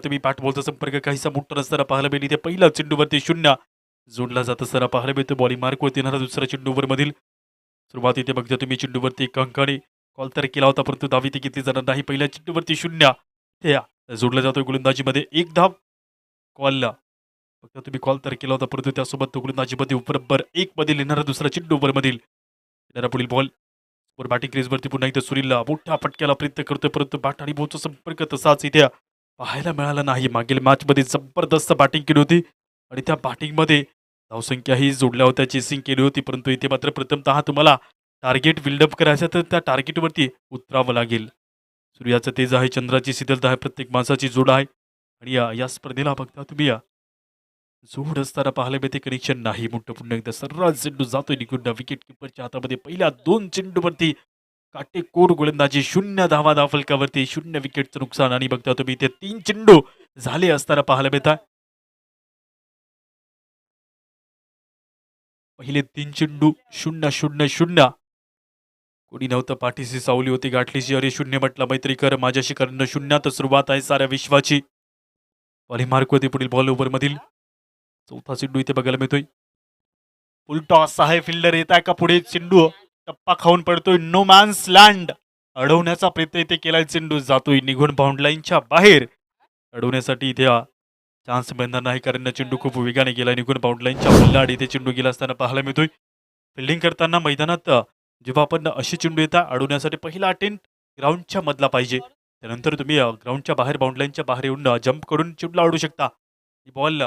तुम्ही पाठबॉलचा संपर्क काहीसा मोठा नसताना पाहायला मिळेल. इथे पहिला चेंडूवरती 0 जोडला जात असताना पाहायला मिळतो. बॉलिंग मार्कवरती येणारा दुसरा चेंडू ओव्हरमधील सुरुवात इथे बघता तुम्ही चेंडूवरती एक अंकाने कॉल तर केला होता, परंतु धाव इथे घेतली जाणार नाही. पहिल्या चेंडूवरती 0 हे जोडला जातोय गोलंदाजीमध्ये. एक धाव कॉलला फक्त तुम्ही कॉल तर केला होता, परंतु त्यासोबत तो गोलंदाजीमध्ये बरोबर 1 मध्ये येणारा दुसरा चेंडू ओव्हरमधील येणारा पुढील बॉल वर बॅटिंग क्रीजवरती पुन्हा एकदा सुनीलला मोठ्या फटक्याला प्रयत्न करतोय, परंतु बॅट आणि बॉलचा संपर्क तसाच इथे पाहायला मिळाला नाही. मागील मॅचमध्ये जबरदस्त बॅटिंग केली होती आणि त्या बॅटिंगमध्ये धावसंख्याही जोडल्या होत्या, चेसिंग केली होती, परंतु इथे मात्र प्रथमतः तुम्हाला टार्गेट बिल्डअप करायचं तर त्या टार्गेटवरती उतरावं लागेल. सूर्याचं तेज आहे, चंद्राची शीतलता आहे, प्रत्येक माणसाची जोड आहे आणि या स्पर्धेला बघता तुम्ही जोड असताना पाहायला मिळते, कनेक्शन नाही. मोठं पुन्हा एकदा सर्रास चेंडू जातोय निघून विकेट किपरच्या हातामध्ये. पहिल्या 2 चेंडूवरती काटेकोर गोलंदाजी, 0 धावा धावफलकावरती, 0 विकेटचं नुकसान आणि बघता तुम्ही इथे 3 चेंडू झाले असताना पाहायला मिळतात. पहिले 3 चेंडू 0-0-0. कोणी नव्हतं पाठीशी, सावली होती गाठलीशी. अरे 0 म्हटला मैत्री कर माझ्याशी, करणं 0 तर सुरुवात आहे साऱ्या विश्वाची. बॉलिंग मार्कवरती पुढील बॉल ओव्हरमधील चौथा चेंडू इथे बघायला मिळतोय. फुल टॉस आहे, फिल्डर येत आहे का पुढे, चेंडू टप्पा खाऊन पडतोय. नो मॅन्स लँड अडवण्याचा प्रयत्न इथे केलाय, चेंडू जातोय निघून बाउंड लाईनच्या बाहेर. अडवण्यासाठी इथे चान्स मिळणार नाही, कारण चेंडू खूप वेगाने गेला निघून बाउंड लाईनच्या पल्लाड. इथे चेंडू गेला असताना पाहायला मिळतोय. फिल्डिंग करताना मैदानात जेव्हा आपण अशी चेंडू येतात अडवण्यासाठी, पहिला अटेम्प्ट ग्राउंडच्या मधला पाहिजे, त्यानंतर तुम्ही ग्राउंडच्या बाहेर बाउंड लाईनच्या बाहेर येऊन जम्प करून चेंडूला अडवू शकता. बॉल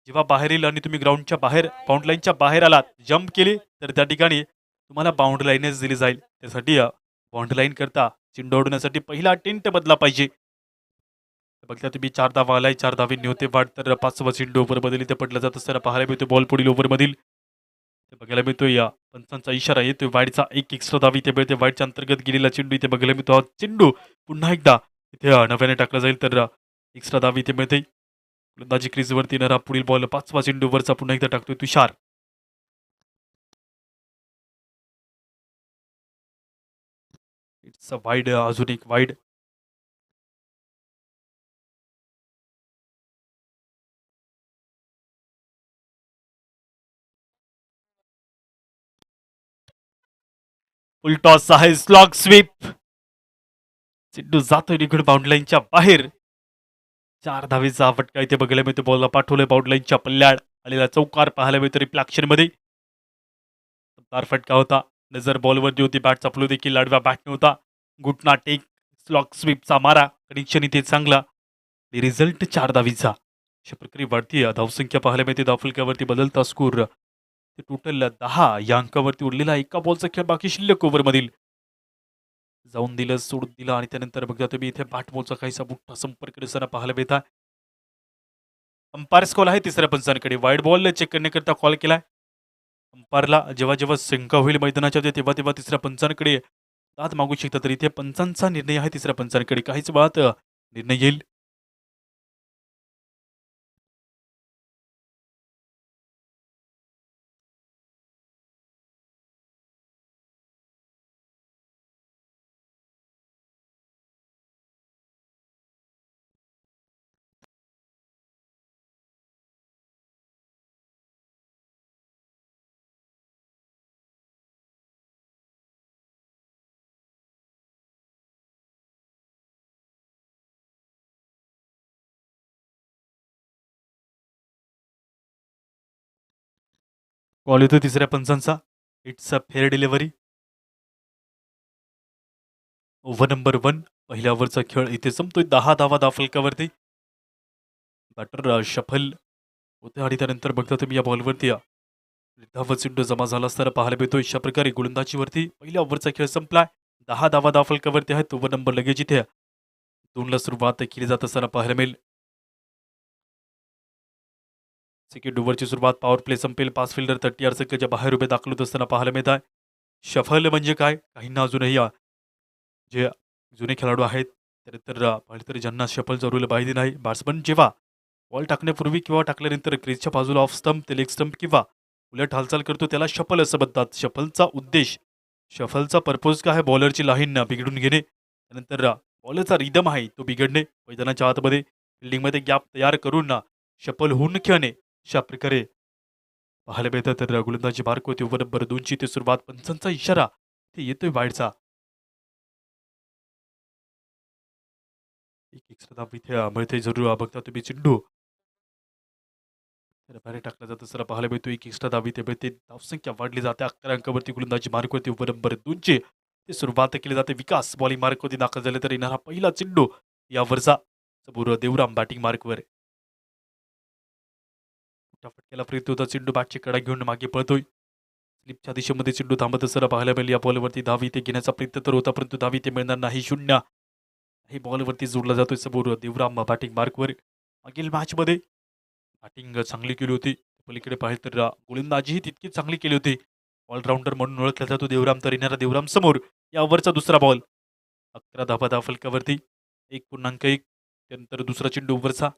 जेव्हा बाहेर येईल आणि तुम्ही ग्राउंडच्या बाहेर बाउंड लाईनच्या बाहेर आलात, जम्प केली, तर त्या ठिकाणी तुम्हाला बाउंड लाईनच दिली जाईल. त्यासाठी बाउंड लाईन करता चेंडू अडवण्यासाठी पहिला अटेम्प्ट बदला पाहिजे. बघता तुम्ही 4 धावा आलाय, 4 धावींनी होते वाढ, तर 5वा चेंडू ओव्हर बदल इथे पडला जात असताना पाहायला मिळतो. बॉल पुढील ओव्हरमधील बघायला मिळतो, या पंचांचा इशारा येतोय. वाईडचा एक एक्स्ट्रा धाव इथे मिळते. वाईडच्या अंतर्गत गेलेला चेंडू इथे बघायला मिळतो. हा चेंडू पुन्हा एकदा इथे नव्याने टाकला जाईल, तर एक्स्ट्रा धाव इथे मिळते. गोलंदाजी क्रीजवरती येणारा पुढील बॉल 5वा चेंडू वरचा पुन्हा एकदा टाकतोय तुषार. इट्स अ वाईड, अजून एक वाईड. फुल टॉस आहे, स्लॉग स्वीप. चेंडू जातोय निघून बाउंड लाईनच्या बाहेर. 4 धावेचा फटका इथे बघायला मिळतो. बॉलला पाठवलंय बाउंड लाईनच्या पल्ल्याड आलेला चौकार पाहायला मिळतो रिफ्लॅक्शन मध्ये. तार फटका होता, नजर बॉलवरती होती, बॅट चपलू देखील लाडव्या बॅट नव्हता. गुटना टेक स्लॉक स्वीपचा मारा, कनेक्शन इथे चांगला. रिझल्ट 4 धावीचा. अशा प्रकारे वाढती धावसंख्या पाहायला मिळते. धावफलकावरती बदलता स्कोर टोटल 10 या अंकावरती उरलेला एका बॉलचा खेळ बाकी शिल्लक ओव्हरमधील. जाऊन दिलं, सोडून दिलं आणि त्यानंतर बघता तुम्ही इथे बॅट बॉलचा काहीसा मोठा संपर्क दिसताना पाहायला मिळता. अंपायर्स कॉल आहे तिसऱ्या पंचांकडे. वाईड बॉल चेक करण्याकरता कॉल केलाय. अंपायरला जेव्हा जेव्हा शंका होईल मैदानाच्या तेव्हा तेव्हा तिसऱ्या पंचांकडे दाद मागू शकतात. तर इथे पंचांचा निर्णय आहे तिसऱ्या पंचांकडे. काहीच वेळात निर्णय येईल. कॉल येतो तिसऱ्या पंचांचा. It's a fair delivery. Over number 1 पहिल्या ओव्हरचा खेळ इथे संपतोय. 10 धावा धावफलकावरती. बॅटर शफल होते आणि त्यानंतर बघता तुम्ही या बॉलवरती धावा चेंडू जमा झाला असताना पाहायला मिळतो. अशा प्रकारे गोलंदाजीवरती पहिल्या ओव्हरचा खेळ संपलाय. 10 धावा धावफलकावरती आहेत. ओव्हर नंबर लगेच इथे 2ला सुरुवात केली जात असताना पाहायला मिळेल. सेकंड ओव्हरची सुरुवात, पॉवर प्ले संपेल. 5 फिल्डर 30 यार्ड बाहेर उभे दाखल होत असताना पाहायला मिळत आहे. शफल म्हणजे काय, काहींना अजूनही जे जुने खेळाडू आहेत त्यानंतर पाहिलं तरी ज्यांना शफल जरूर पाहिजे नाही. बॅट्समन जेव्हा बॉल टाकण्यापूर्वी किंवा टाकल्यानंतर क्रीजच्या बाजूला ऑफ स्टंप ते लेग स्टंप किंवा उलट हालचाल करतो त्याला शफल असं म्हणतात. शफलचा उद्देश, शफलचा पर्पोज काय आहे, बॉलरची लाईन बिघडून घेणे, त्यानंतर बॉलरचा रिदम आहे तो बिघडणे मैदानाच्या आतमध्ये. फिल्डिंगमध्ये गॅप तयार करून ना शपल होऊन खेळणे अशा प्रकारे पाहायला मिळतं. तर गोलंदाजी मार्क होती ओव्हर नंबर 2ची ते सुरुवात. पंचांचा इशारा ते येतोय बाहेरचा. एक एक्स्ट्रा धाव इथे मिळते जरूर. बघता तुम्ही चेंडू तर बाहेर टाकला जातो. सर पाहायला मिळतो एक एक्स्ट्रा धाव इथे मिळते. धावसंख्या वाढली जाते 11 अंकावरती. गोलंदाजी मार्क होती ओव्हर नंबर 2ची ते सुरुवात केली जाते. विकास बॉलिंग मार्क होती दाखल झाले तर येणारा पहिला चेंडू यावरचा समोर देवराम बॅटिंग मार्कवर. मोठा फटक्याला प्रयत्न होता. चेंडू बॅटची कडा घेऊन मागे पळतोय. स्लिपच्या दिशेमध्ये चेंडू थांबत असताना पाहायला मिळेल. या बॉलवरती धाव इथे घेण्याचा प्रयत्न तर होता परंतु धाव इथे मिळणार नाही. 0 हे बॉलवरती जोडला जातोय समोर देवराम बॅटिंग मार्कवर. मागील मॅचमध्ये बॅटिंग चांगली केली होती. पलीकडे पाहिलं तर गोलंदाजीही तितकीच चांगली केली होती. ऑलराऊंडर म्हणून ओळखला जातो देवराम. तर येणारा देवराम समोर या ओव्हरचा दुसरा बॉल. 11 धाबा धाव फलकावरती 1.1. त्यानंतर दुसरा चेंडू ओव्हरचा.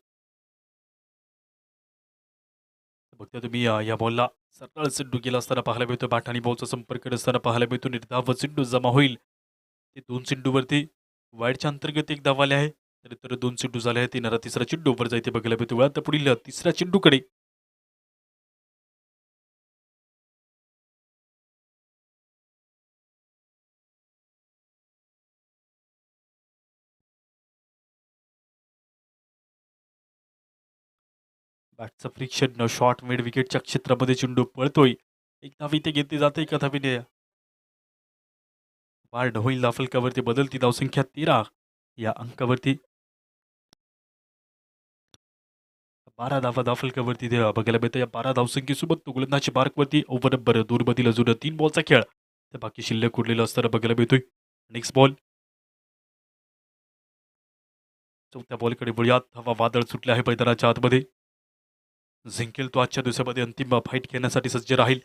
बघता तुम्ही या बॉलला सरळ चेंडू गेला असताना पाहायला मिळतो. बॅट आणि बॉलचा संपर्क नसताना पाहायला मिळतो. निर्धाव चेंडू जमा होईल. ते 2 चेंडूवरती वाईडच्या अंतर्गत एक धाव आले आहे. तर 2 चेंडू झाले आहेत. येणारा तिसरा चेंडू ओव्हर जायते बघायला मिळतो. वेळात पुढील तिसऱ्या चेंडूकडे बॅटचं फ्रिक्शन शॉट मिड विकेटच्या क्षेत्रामध्ये चेंडू पळतोय. एक धाव इथे घेतली जाते. एका धावीने वाढ होईल धावफलकावरती. बदलती धावसंख्या 13 या अंकावरती. 12 धावा धावफलकावरती ते बघायला मिळतं. या 12 धावसंख्येसोबत तो गोलंदाजी मार्कवरती ओव्हर नंबर 2 मधील अजून 3 बॉलचा खेळ तर बाकी शिल्लक उरलेला असताना बघायला मिळतोय. Next ball. चौथ्या बॉलकडे वळूयात. हवा वादळ सुटले आहे मैदानाच्या आतमध्ये. जिंकेल तो आजच्या दिवसामध्ये अंतिम फाईट खेळण्यासाठी सज्ज राहील.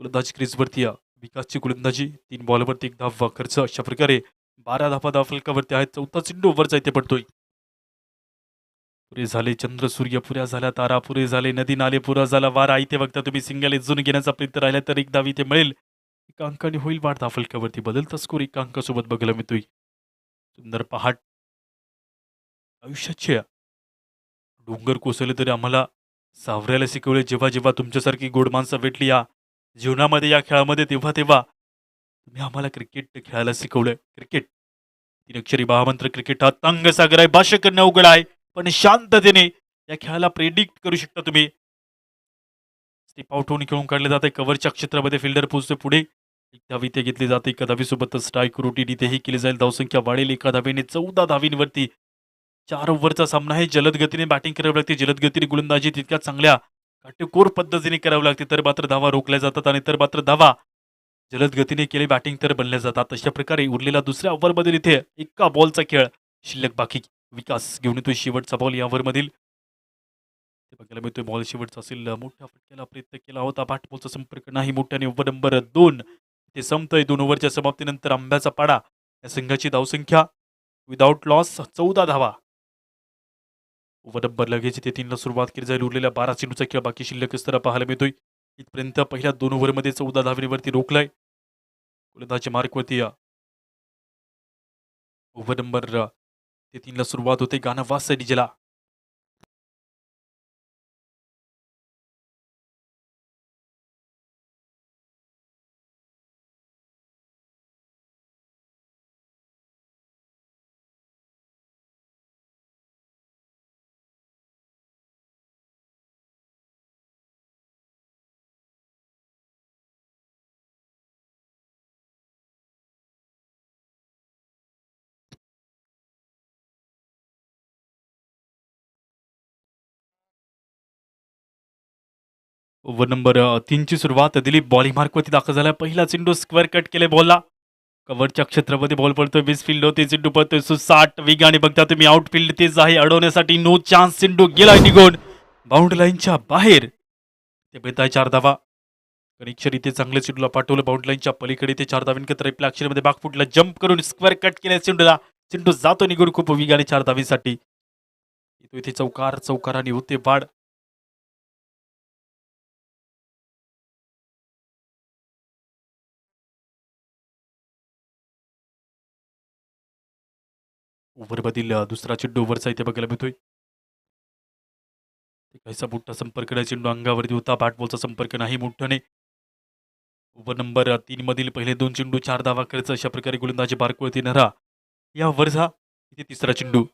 गोलंदाजी क्रीजवरती विकासची गोलंदाजी 3 बॉलवरती 1 धाव खर्च. अशा प्रकारे 12 धावा धावफलकावरती आहेत. चौथा चेंडू ओव्हरचा इथे पडतोय. पुरे झाले चंद्र सूर्य, पुऱ्या झाल्या तारा, पुरे झाले नदी नाले, पुरा झाला वारा. इथे बघता तुम्ही सिंगल इजून घेण्याचा प्रयत्न राहिला तर एक धाव इथे मिळेल. एका अंकाने होईल वाढ धावफलकावरती. बदलता स्कोर एका अंकासोबत बघायला मिळतोय. सुंदर पहाट. आयुष्याचे डोंगर कोसळले तरी आम्हाला सावरायला शिकवले. जेव्हा जेव्हा तुमच्यासारखी गोड माणसं भेटली या जीवनामध्ये या खेळामध्ये तेव्हा तेव्हा तुम्ही आम्हाला क्रिकेट खेळायला शिकवलंय. क्रिकेट 3 अक्षरी महामंत्र. क्रिकेट हा तंग सागर आहे. भाष्य करणं अवघड आहे पण शांततेने या खेळाला प्रेडिक्ट करू शकता तुम्ही. स्टेप आउट होऊन खेळून काढले जाते. कव्हरच्या क्षेत्रामध्ये फिल्डर पोहोचते पुढे. एक धाव इथे घेतली जाते. एका धावीसोबत स्ट्राईक रोटेट इथेही केली जाईल. धावसंख्या वाढेल एका धावेने 14 धावींवरती. 4 ओव्हरचा सामना आहे. जलद गतीने बॅटिंग करावी लागते. जलद गतीने गोलंदाजी तितक्या चांगल्या काटेकोर पद्धतीने करावी लागते. तर मात्र धावा रोखल्या जातात आणि तर मात्र धावा जलद गतीने केली बॅटिंग तर बनल्या जातात. अशा प्रकारे उरलेला दुसऱ्या ओव्हरमधील इथे एका बॉलचा खेळ शिल्लक बाकी. विकास घेऊन येतोय शेवटचा बॉल या ओव्हरमधील. ते बघायला मिळतोय बॉल शेवटचा असेल. मोठ्या फटक्याला प्रयत्न केला होता. बॅट बॉलचा संपर्क नाही. मोठ्याने ओव्हर नंबर 2 ते संपतोय. 2 ओव्हरच्या समाप्तीनंतर आंब्याचा पाडा या संघाची धावसंख्या विदाउट लॉस 14 धावा. ओव्हर नंबर लगेच ते 3ला सुरुवात केली जाईल. उरलेल्या 12 चेंडूचा खेळ बाकी शिल्लक असताना पाहायला मिळतोय. इथपर्यंत पहिल्या 2 ओव्हरमध्ये 14 धावेवरती रोखलाय. गोलंदाजी मार्कवरती ओव्हर नंबर ते 3ला सुरुवात होते. गाणं वास डीजेला. ओव्हर नंबर 3ची सुरुवात. दिलीप बॉलिंग मार्कवरती दाखल झाला. पहिला चेंडू स्क्वेअर कट केले बॉलला. कव्हरच्या क्षेत्रामध्ये बॉल पडतोय. 20 फील्ड होते. चेंडू पडतोय 60 वेगाने. बघता तुम्ही आउटफील्ड तेच आहे. अडवण्यासाठी नो चान्स. चेंडू गेलाय निघून बाउंड्री लाईनच्या बाहेर. ते बेताय 4 धावा. कनेक्शन इथे चांगले चेंडूला पाठवलं बाउंड्री लाईनच्या पलीकडे. ते 4 धावांकत्र आपल्या अक्षरामध्ये बाग फुटला. जम्प करून स्क्वेअर कट केल्या चेंडूला. चेंडू जातो निघून खूप वेगाने 4 धावीसाठी. इथे चौकार चौकाराने होते वाढ. ओव्हरमधील दुसरा चेंडू ओव्हरचा इथे बघायला मिळतोय. ते काहीसा मोठा संपर्क नाही, चेंडू अंगावरती होता, बॅट संपर्क नाही मोठ्याने. ओव्हर नंबर 3 मधील पहिले 2 चेंडू 4 धावा खर्च, अशा प्रकारे गोलंदाजी बारकुळती नरा या ओव्हरचा इथे तिसरा चेंडू.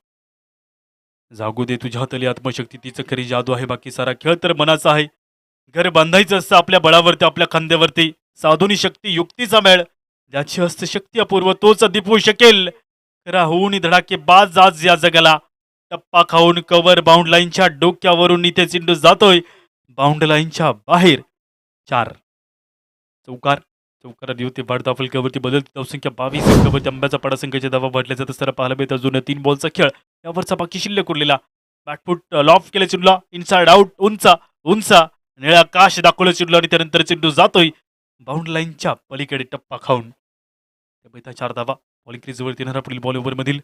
जागू दे तुझ्या हाताली आत्मशक्ती, तीच खरी जादू आहे, बाकी सारा खेळ तर मनाचा आहे. घर बांधायचं असतं आपल्या बळावरती, आपल्या खांद्यावरती. साधुनी शक्ती युक्तीचा मेळ, ज्याची असते शक्ती अपूर्व तोच दिपवू शकेल. खरा होऊन धडाकेबाज आज या जगाला. टप्पा खाऊन कव्हर बाउंड लाईनच्या डोक्यावरून इथे चेंडू जातोय बाउंड लाईनच्या बाहेर. 4 चौकार. चौकारात होते वाढता फलकावरती बदलती धावसंख्या 22 अंकावरती आंब्याचा पाडा संघाचे धावा वाढल्या जात असताना पाहायला मिळत. अजून 3 बॉलचा खेळ यावरचा बाकी शिल्लक उरलेला. बॅटफूट लॉफ केले चेंडूला, इनसाइड आउट, उंचा उंचा निळा आकाश दाखवलं चेंडूला आणि त्यानंतर चेंडू जातोय बाउंड लाईनच्या पलीकडे टप्पा खाऊन. त्यामुळे 4 धावा बॉलिंग क्रीजवरती येणारा पुढील बॉल ओव्हर मधील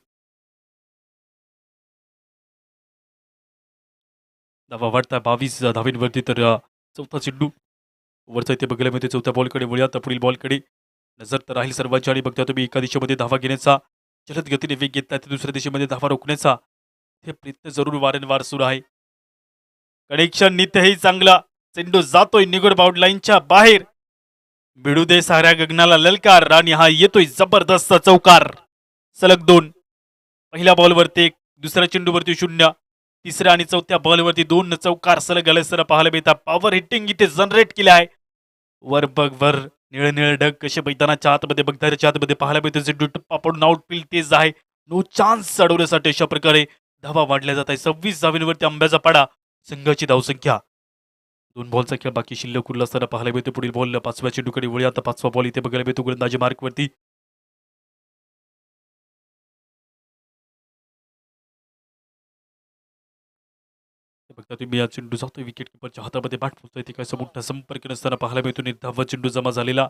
धावा वाढता 22 धावींवरती. तर चौथा चेंडू ओव्हरचा इथे बघायला मिळते. चौथ्या बॉलकडे वळूया. तर पुढील बॉलकडे नजर तर राहील सर्वांची आणि बघता तुम्ही एका दिशेमध्ये धावा घेण्याचा जलद गतीने वेग घेतला, तर दुसऱ्या दिशेमध्ये धावा रोखण्याचा हे प्रयत्न जरूर वारंवार सुरू आहे. कनेक्शन नित्यही चांगला, चेंडू जातोय निगड बाउंड लाईनच्या बाहेर. भिडू दे साऱ्या गगनाला ललकार आणि हा येतोय जबरदस्त चौकार. सलग 2. पहिल्या बॉलवरती 1, दुसऱ्या चेंडूवरती 0, तिसऱ्या आणि चौथ्या बॉलवरती 2 चौकार सलग आले पाहायला मिळतात. पॉवर हिटिंग इथे जनरेट केले आहे. वर बघ वर, निळ निळ ढग कसे मैदानाच्या आतमध्ये बघताच्या आतमध्ये पाहायला मिळते. चेंडू टप्पा पडून आउटफील्ड तेज आहे. नो चान्स अडवण्यासाठी अशा प्रकारे धावा वाढल्या जात आहे. 26 धावींवरती आंब्याचा पाडा संघाची धावसंख्या. 2 बॉलचा खेळ बाकी शिल्लक उरला असताना पाहायला मिळते. पुढील बॉल 5व्या चेंडूकडे वळूया. आता 5वा बॉल इथे बघायला मिळतो गोलंदाजी मार्कवरती. बघता तुम्ही या चेंडू जातोय विकेट किपरच्या हातामध्ये, बॅट पोहोचतोय ते काय मोठा संपर्क नसताना पाहायला मिळतो. निर्धाव चेंडू जमा झालेला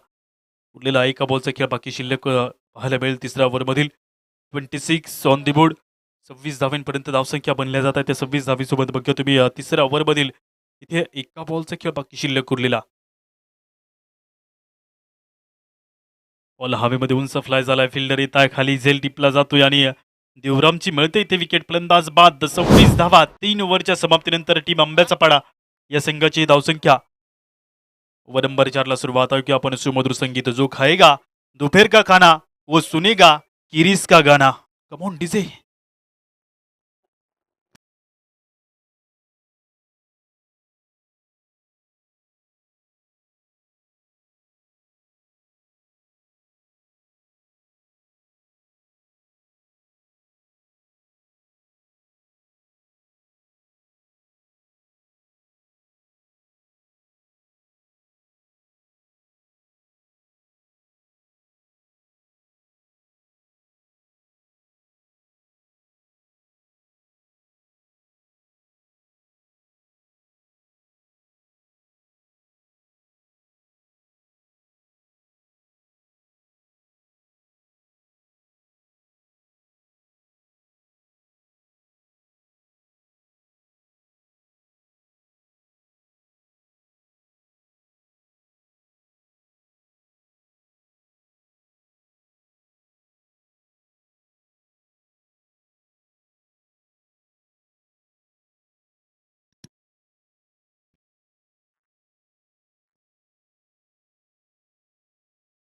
उरलेला एका बॉलचा खेळ बाकी शिल्लक पाहायला मिळेल. तिसऱ्या ओव्हरमधील 26 ऑन दी बोर्ड. 26 धाव्यांपर्यंत धावसंख्या बनल्या जात आहे. त्या 26 धावीसोबत बघा तुम्ही तिसऱ्या ओव्हरमधील इथे एका बॉलचा खेळ बाकी शिल्लक उरलेला. बॉल हवेमध्ये उंच फ्लाय झालाय. फिल्डर येत आहे खाली, झेल टिपला जातोय आणि देवरामची मिळते इथे विकेट. फलंदाज बाद. 26 धावा 3 ओव्हरच्या समाप्तीनंतर टीम आंब्याचा पाडा या संघाची धावसंख्या. ओव्हर नंबर 4 ला सुरुवात आहे की आपण सुमधुर संगीत. जो खाएगा दोपहर का खाना वो सुनेगा किरीस का गाना. Come on DJ.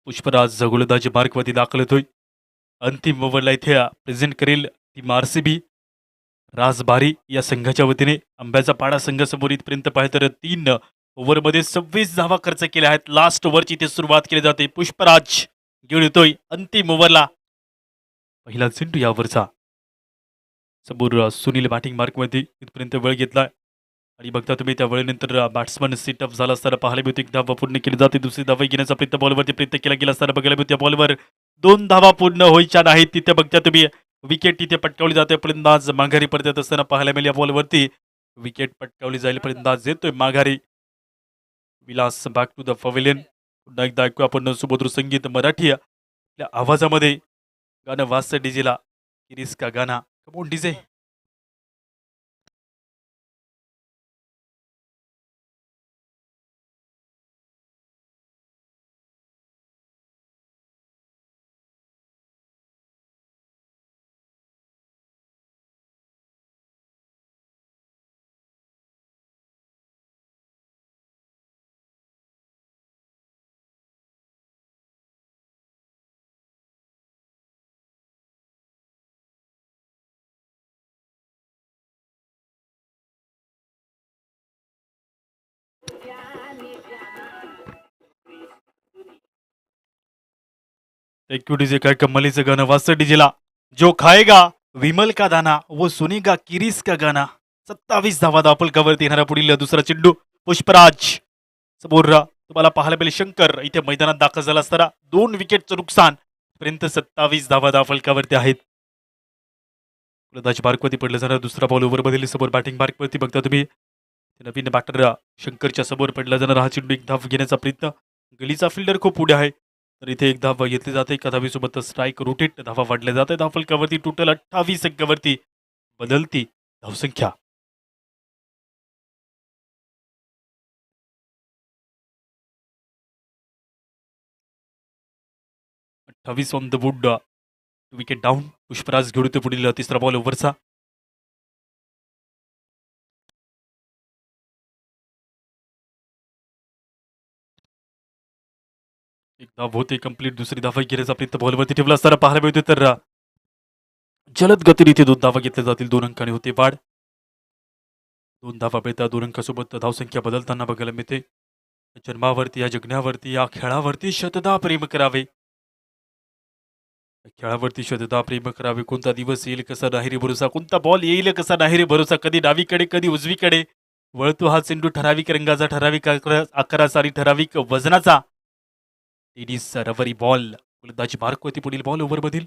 पुष्पराज गोलंदाजी मार्कवरती दाखल होतोय. अंतिम ओव्हरला इथे प्रेझेंट करेल टीम आरसीबी. राजबारी या संघाच्या वतीने आंब्याचा पाडा संघासमोर इथपर्यंत पाहिजे तर 3 ओव्हरमध्ये 26 धावा खर्च केल्या आहेत. लास्ट ओव्हरची इथे सुरुवात केली जाते. पुष्पराज घेऊन येतोय अंतिम ओव्हरला पहिला चेंडू यावरचा. समोर सुनील बॅटिंग मार्कमध्ये इथपर्यंत वेळ घेतलाय आणि बघता तुम्ही त्या वेळेनंतर बॅट्समन सेटअप झाला असताना पाहायला मिळते. एक धावा पूर्ण केली जाते. दुसरी धावा घेण्याचा प्रयत्न बॉलवरती प्रयत्न केला गेला असताना बघायला मिळते. बॉलवर 2 धावा पूर्ण व्हायच्या नाहीत. तिथे बघता तुम्ही विकेट तिथे पटकावली जाते. फलंदाज माघारी परतत असताना पाहायला मिळेल. या बॉलवरती विकेट पटकावली जाईल. फलंदाज येतोय माघारी. Vilas back to the pavilion. पुन्हा एकदा ऐकू आपण सुमधुर संगीत मराठी आपल्या आवाजामध्ये. गाणं वाजतं डीजेला, किरीस का गाना. Come on DJ. एक्युटीचे काय कम्मलीचं गाणं वाजतं डीजेला. जो खाएगा विमल का दाना वो सुनेगा किरीस का गाना. 27 धावा धावफलकावरती येणारा पुढील दुसरा चेंडू पुष्पराज समोर तुम्हाला पाहायला मिळेल. शंकर इथे मैदानात दाखल झाला असताना 2 विकेटचं नुकसान. पर्यंत 27 धावा धावफलकावरती आहेत. फलंदाज मार्कवरती पडलं जाणार दुसरा बॉल ओव्हर बदलली. समोर बॅटिंग मार्कवरती बघता तुम्ही नवीन बॅटर शंकरच्या समोर पडला जाणार हा चेंडू एक धाव घेण्याचा प्रयत्न. गलीचा फिल्डर खूप पुढे आहे तर इथे एक धाव घेतली जाते. एका धावीसोबत स्ट्राईक रोटेट धावा वाढल्या जाते. धावफलकावरती टोटल 28 अंकावरती बदलती धावसंख्या. 28 on the wood. Wicket down. Pushpraj घेऊन येतो पुढील तिसरा बॉल ओव्हरचा. एक धाव होते कंप्लीट. दुसरी धावा घेण्याचा प्रयत्न बॉलवरती ठेवला असताना पाहायला मिळते तर जलद गतीने इथे 2 धावा घेतल्या जातील. 2 अंकाने होते वाढ. 2 धावा मिळतात. 2 अंकासोबत धावसंख्या बदलताना बघायला मिळते. जन्मावरती या जगण्यावरती या खेळावरती शतदा प्रेम करावे. खेळावरती शतदा प्रेम करावे. कोणता दिवस येईल कसा नाही रे भरोसा. कोणता बॉल येईल कसा नाही रे भरोसा. कधी डावीकडे कधी उजवीकडे वळतो हा चेंडू. ठराविक रंगाचा ठराविक आकाराचा आणि ठराविक वजनाचा. टेनिस रबरी बॉल. फलंदाजी मार्क होती पुढील बॉल ओव्हर मधील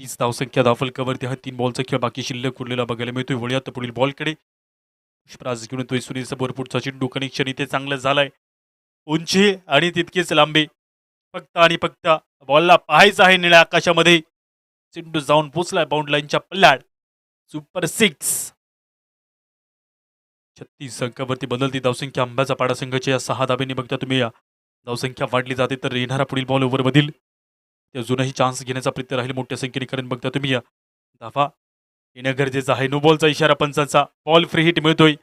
30 धावसंख्या धावफलकावरती हा 3 बॉलचा खेळ बाकी शिल्लक उरलेला बघायला मिळतोय. वळूयात पुढील बॉलकडे. पुष्पराज घेऊन येतोय. सुनील समोर पुढचा चेंडू. कनेक्शन इथे चांगलं झालंय. उंची आणि तितकेच लांबी. फक्त आणि फक्त बॉलला पाहायचं आहे निळ्या आकाशामध्ये. चेंडू जाऊन पोचलाय बाउंड लाईनच्या पल्ल्याड. सुपर 6. 36 अंकावरती बदलती धावसंख्या. आंब्याचा पाडा संघाच्या या 6 धाब्यांनी बघता तुम्ही धावसंख्या वाढली जाते तर येणारा पुढील बॉल ओव्हर मधील ते अजूनही चान्स घेण्याचा प्रयत्न राहील मोठ्या संख्येने. कारण बघता तुम्ही धावा येणं गरजेचं आहे. नो बॉलचा इशारा पंचांचा. बॉल फ्री हिट मिळतोय.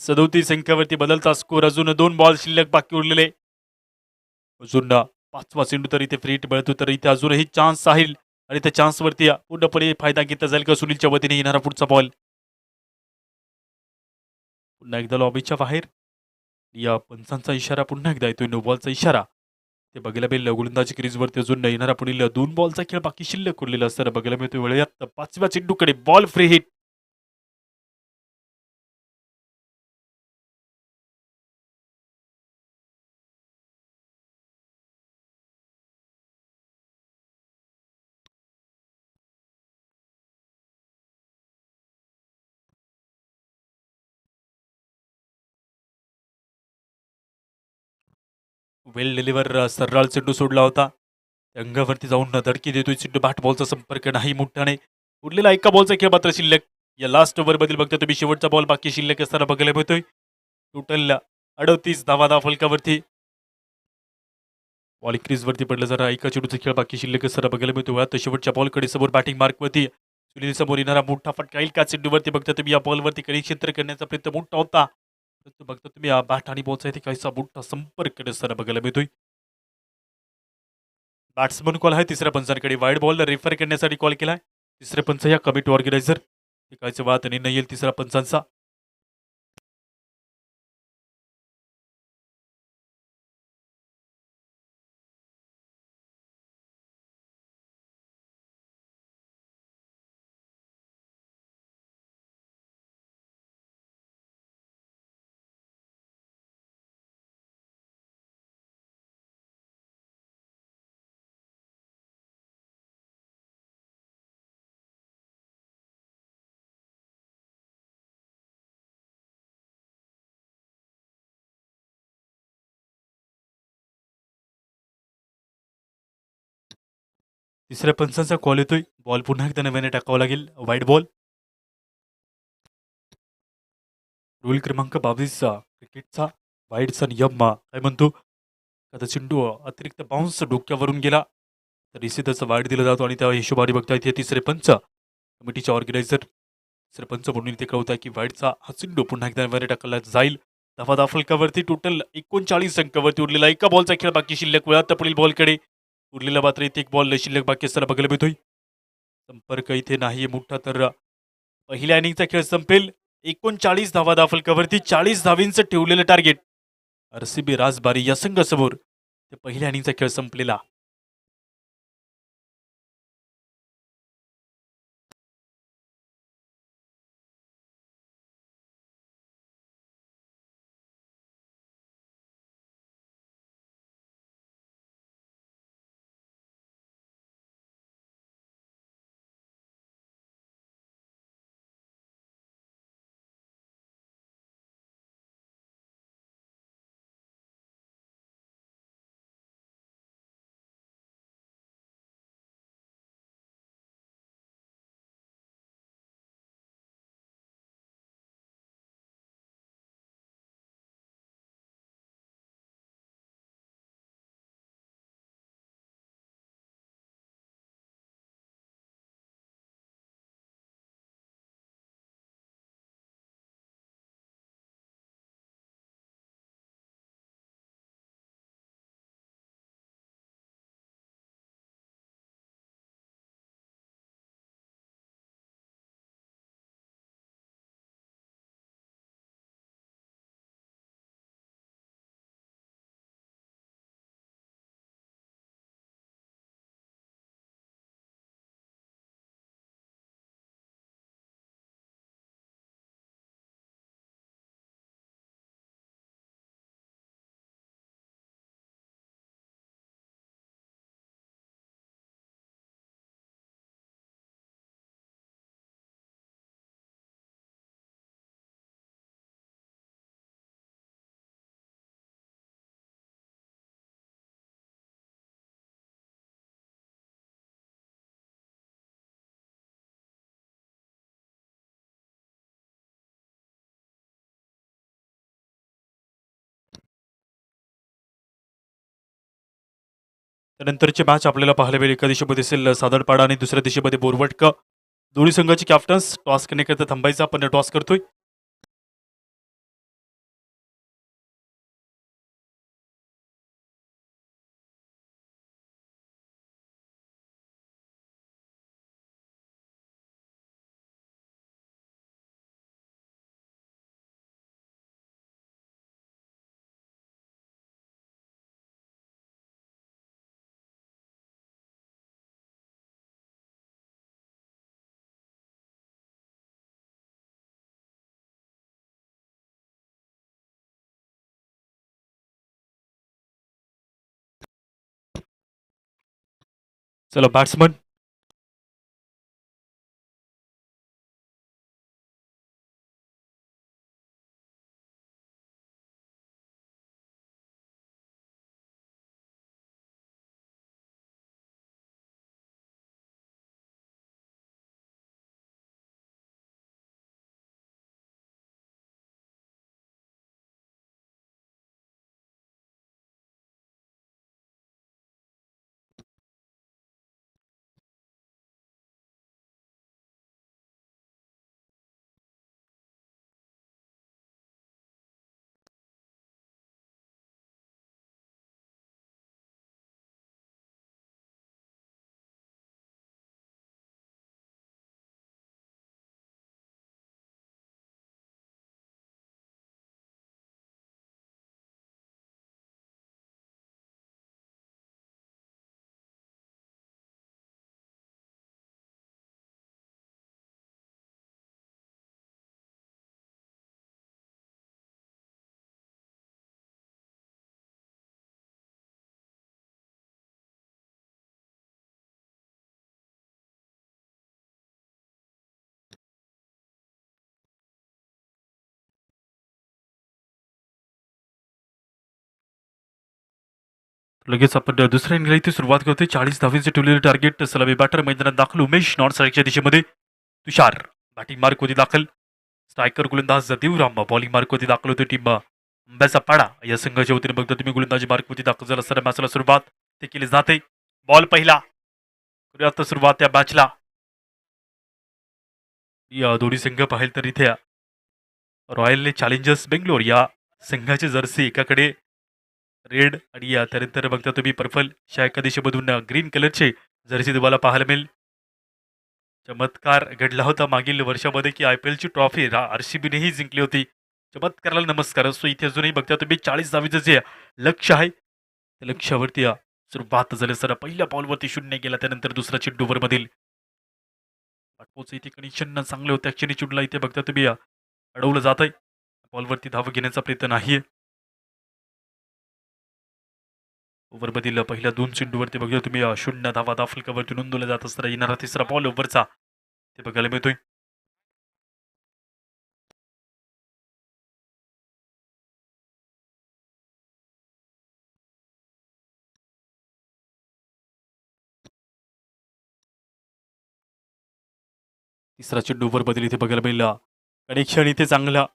37 अंकावरती बदलता स्कोर. अजून 2 बॉल शिल्लक बाकी उरलेले. अजून 5वा चेंडू तर इथे फ्री हिट मिळतो तर इथे अजूनही चान्स आहे आणि त्या चान्सवरती पूर्णपणे फायदा घेतला जाईल का सुनीलच्या वतीने. येणारा पुढचा बॉल पुन्हा एकदा लॉबीच्या बाहेर. या पंचांचा इशारा पुन्हा एकदा येतोय. नो बॉलचा इशारा. ते बघायला मिळेल गोलंदाजी क्रीजवरती अजून येणारा पुढील 2 बॉलचा खेळ बाकी शिल्लक उरलेला असताना बघायला मिळतोय. वेळेत 5व्या चेंडूकडे बॉल फ्री हिट. वेल डिलिव्हर सरळ चेंडू सोडला होता. अंगावरती जाऊन धडकी देतोय चेंडू. बॅट बॉलचा संपर्क नाही मोठ्याने. उरलेला एका बॉलचा खेळ मात्र शिल्लक. या लास्ट ओव्हर मधील बघता तुम्ही शेवटचा बॉल बाकी शिल्लक असताना बघायला मिळतोय. टोटल 38 धावा धावफलकावरती. बॉल क्रीजवरती पडलं जरा. एका चेंडूचा खेळ बाकी शिल्लक असताना बघायला मिळतोय. आता शेवटच्या बॉलकडे समोर बॅटिंग मार्कवरती सुनील समोर येणारा मोठा फटका येईल का चेंडूवरती. बघता तुम्ही या बॉलवरती कनेक्शन तर करण्याचा प्रयत्न मोठा होता. बघता तुम्ही बॅट आणि बॉलचा इथे काहीसा मोठा संपर्क असताना बघायला मिळतोय. बॅट्समन कॉल आहे तिसऱ्या पंचांकडे. वाईड बॉल रेफर करण्यासाठी कॉल केलाय. तिसरे पंच या कमिटी ऑर्गनायझर. कायचं वाद निर्णय येईल तिसऱ्या पंचांचा. तिसऱ्या पंचांचा कॉल येतोय. बॉल पुन्हा एकदा नव्याने टाकावा लागेल. Wide ball. रूल क्रमांक 22 क्रिकेटचा वाईडचा नियम काय म्हणतो. आता चेंडू अतिरिक्त बाउन्स डोक्यावरून गेला तर निश्चितच वाईड दिला जातो आणि त्या हिशोबाने बघता येते तिसरे पंच कमिटीचे ऑर्गनायझर. तिसरे पंच म्हणून इथे कळवत आहे की वाईडचा हा चेंडू पुन्हा एकदा नव्याने टाकला जाईल. धावा दाफलकावरती टोटल 39 अंकावरती उरलेला एका बॉलचा खेळ बाकी शिल्लक. वेळात पुढील बॉलकडे उरलेला मात्र इथे एक बॉल शिल्लक बाकी असताना बघायला मिळतोय. संपर्क इथे नाही मोठा तर पहिल्या इनिंगचा खेळ संपेल. 39 धावा दाफलकावरती 40 धावींचं ठेवलेलं टार्गेट. आरसीबी राजबारी या संघासमोर ते पहिल्या इनिंगचा खेळ संपलेला. त्यानंतरची मॅच आपल्याला पाहायला मिळेल. एका दिशेमध्ये असेल सादडपाडा आणि दुसऱ्या दिशेमध्ये बोरवटक. दोन्ही संघाचे कॅप्टन्स टॉस करण्याकरता थांबायचा. आपण टॉस करतोय. चला बॅट्समन लगेच आपण दुसऱ्या इनिंगला इथे सुरुवात करतोय. 40 धावांचे ठेवलेले टार्गेट. सलामी बॅटर मैदानात दाखल उमेश. नॉन स्ट्राईकच्या दिशेमध्ये तुषार. बॅटिंग मार्क होती दाखल. स्ट्रायकर गोलंदाज देवराम. बॉलिंग मार्क होती दाखल होती टीम आंब्याचा पाडा या संघाच्या वतीने. बघता तुम्ही गोलंदाजी मार्क होती दाखल झाला. सर मॅचला सुरुवात ते केली जाते. बॉल पहिला. करूया आता सुरुवात या मॅचला. या दोन्ही संघ पाहिल तर इथे रॉयल चॅलेंजर्स बेंगलोर या संघाची जर्सी एकाकडे रेड आणि त्यानंतर बघता तुम्ही पर्पल च्या एका दिशेमधून ग्रीन कलरचे जर्सी तुम्हाला पाहायला मिळेल. चमत्कार घडला होता मागील वर्षामध्ये की IPL ची ट्रॉफी RCBनेही जिंकली होती. चमत्काराला नमस्कार असतो. इथे अजूनही बघता तुम्ही 40 धावेचं जे लक्ष्य आहे त्या लक्ष्यावरती सुरुवात झाली. सर पहिल्या बॉलवरती 0 गेला. त्यानंतर दुसरा चेंडू ओव्हरमधील इथे कनेक्शन चांगले होते. ॲक्च्युअली चुडला इथे बघता तुम्ही अडवलं जात आहे. बॉलवरती धाव घेण्याचा प्रयत्न नाहीये. ओव्हरमधील पहिल्या 2 चेंडूवरती बघूया तुम्ही 0 धावा दाफलकावरती नोंदवल्या जात असताना येणारा तिसरा बॉल ओव्हरचा ते बघायला मिळतोय. तिसरा चेंडू ओव्हरमधील इथे बघायला मिळेल. कनेक्शन इथे चांगला.